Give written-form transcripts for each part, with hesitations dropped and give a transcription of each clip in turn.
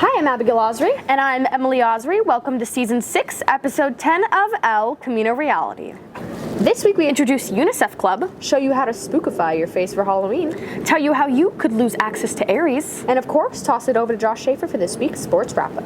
Hi, I'm Abigail Osry. And I'm Emily Osry. Welcome to Season 6, Episode 10 of El Camino Reality. This week we introduce UNICEF Club, show you how to spookify your face for Halloween, Tell you how you could lose access to Aeries. and of course, toss it over to Josh Schaefer for this week's Sports Wrap-Up.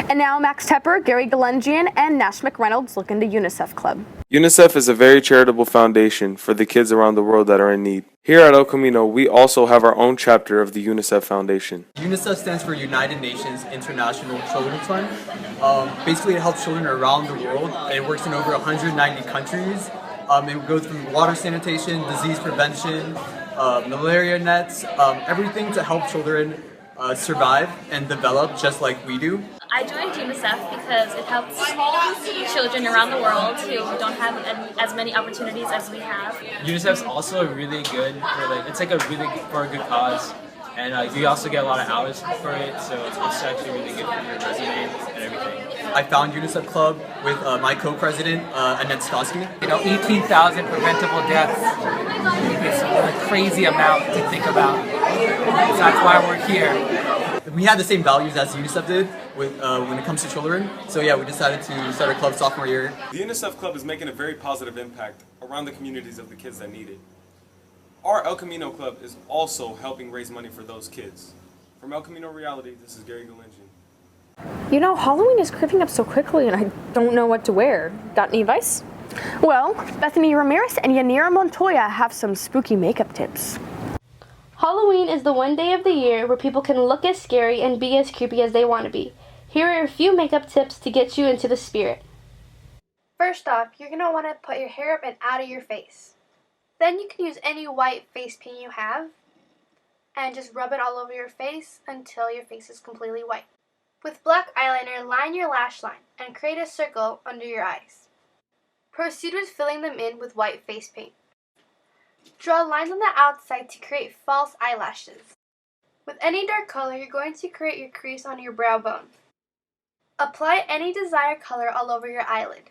And now Max Tepper, Gary Galengian, and Nash McReynolds look into UNICEF Club. UNICEF is a very charitable foundation for the kids around the world that are in need. Here at El Camino, we also have our own chapter of the UNICEF Foundation. UNICEF stands for United Nations International Children's Fund. Basically, it helps children around the world. It works in over 190 countries. It goes from water sanitation, disease prevention, malaria nets, everything to help children survive and develop just like we do. I joined UNICEF because it helps children around the world who don't have as many opportunities as we have. UNICEF's also really good for it's like for a good cause, and you also get a lot of hours for it, so it's actually really good for your resume and everything. I found UNICEF Club with my co-president, Annette Skoski. 18,000 preventable deaths. It's a crazy amount to think about. So that's why we're here. We had the same values as UNICEF did with when it comes to children. So yeah, we decided to start our club sophomore year. The UNICEF Club is making a very positive impact around the communities of the kids that need it. Our El Camino Club is also helping raise money for those kids. From El Camino Reality, this is Gary Galengian. You know, Halloween is creeping up so quickly and I don't know what to wear. Got any advice? Well, Bethany Ramirez and Yanira Montoya have some spooky makeup tips. Halloween is the one day of the year where people can look as scary and be as creepy as they want to be. Here are a few makeup tips to get you into the spirit. First off, you're going to want to put your hair up and out of your face. Then you can use any white face paint you have and just rub it all over your face until your face is completely white. With black eyeliner, line your lash line and create a circle under your eyes. Proceed with filling them in with white face paint. Draw lines on the outside to create false eyelashes. With any dark color, you're going to create your crease on your brow bone. Apply any desired color all over your eyelid.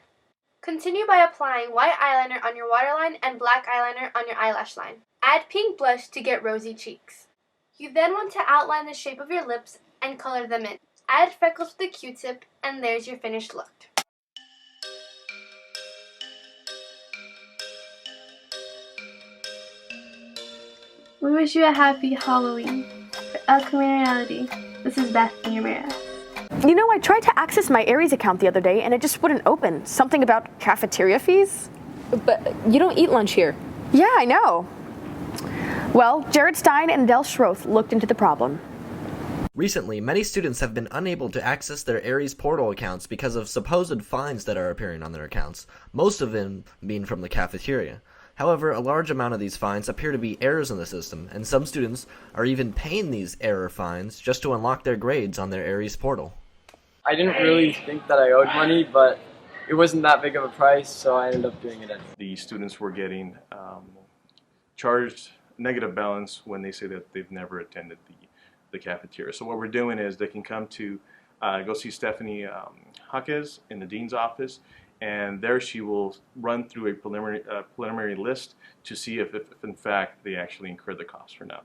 Continue by applying white eyeliner on your waterline and black eyeliner on your eyelash line. Add pink blush to get rosy cheeks. You then want to outline the shape of your lips and color them in. Add freckles with a Q-tip, and there's your finished look. We wish you a happy Halloween. For El Camino Reality, this is Bethany Ramirez. You know, I tried to access my Aeries account the other day and it just wouldn't open. Something about cafeteria fees? But you don't eat lunch here. Yeah, I know. Well, Jared Stein and Adele Schroth looked into the problem. Recently, many students have been unable to access their Aeries portal accounts because of supposed fines that are appearing on their accounts, most of them being from the cafeteria. However, a large amount of these fines appear to be errors in the system, and some students are even paying these error fines just to unlock their grades on their Aeries portal. I didn't really think that I owed money, but it wasn't that big of a price, so I ended up doing it. The students were getting charged negative balance when they say that they've never attended the cafeteria. So what we're doing is they can come to go see Stephanie Jaquez in the dean's office, and there she will run through a preliminary list to see if in fact they actually incurred the cost or not.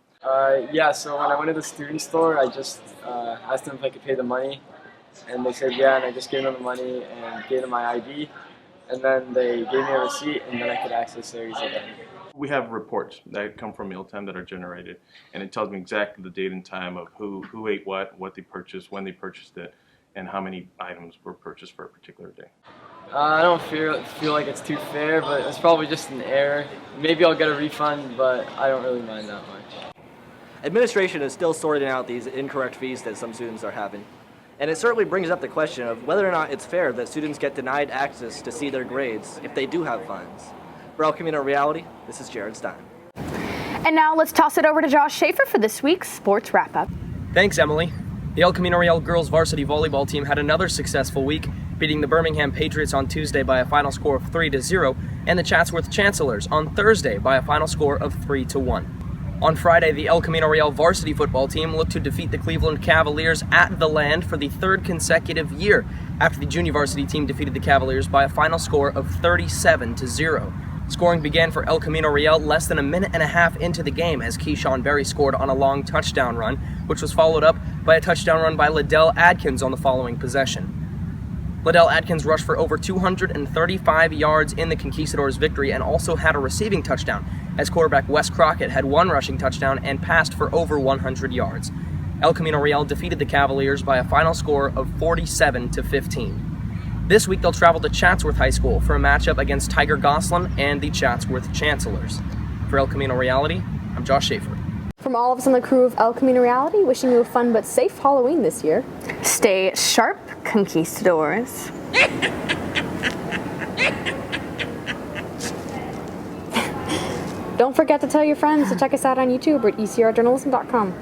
Yeah, so when I went to the student store, I just asked them if I could pay the money, and they said yeah, and I just gave them the money and gave them my ID, and then they gave me a receipt, and then I could access Aeries again. We have reports that come from mealtime that are generated, and it tells me exactly the date and time of who ate what they purchased, when they purchased it, and how many items were purchased for a particular day. I don't feel like it's too fair, but it's probably just an error. Maybe I'll get a refund, but I don't really mind that much. Administration is still sorting out these incorrect fees that some students are having. And it certainly brings up the question of whether or not it's fair that students get denied access to see their grades if they do have fines. For El Camino Reality, this is Jared Stein. And now let's toss it over to Josh Schaefer for this week's Sports Wrap-Up. Thanks, Emily. The El Camino Real girls varsity volleyball team had another successful week beating the Birmingham Patriots on Tuesday by a final score of 3-0, and the Chatsworth Chancellors on Thursday by a final score of 3-1. On Friday, the El Camino Real varsity football team looked to defeat the Cleveland Cavaliers at the Land for the third consecutive year, after the junior varsity team defeated the Cavaliers by a final score of 37-0. Scoring began for El Camino Real less than a minute and a half into the game as Keyshawn Berry scored on a long touchdown run, which was followed up by a touchdown run by Liddell Adkins on the following possession. Liddell Adkins rushed for over 235 yards in the Conquistadors' victory and also had a receiving touchdown, as quarterback Wes Crockett had one rushing touchdown and passed for over 100 yards. El Camino Real defeated the Cavaliers by a final score of 47-15. This week they'll travel to Chatsworth High School for a matchup against Tiger Gosselin and the Chatsworth Chancellors. For El Camino Reality, I'm Josh Schaefer. From all of us on the crew of El Camino Reality, wishing you a fun but safe Halloween this year. Stay sharp, conquistadors. Don't forget to tell your friends to check us out on YouTube at ecrjournalism.com.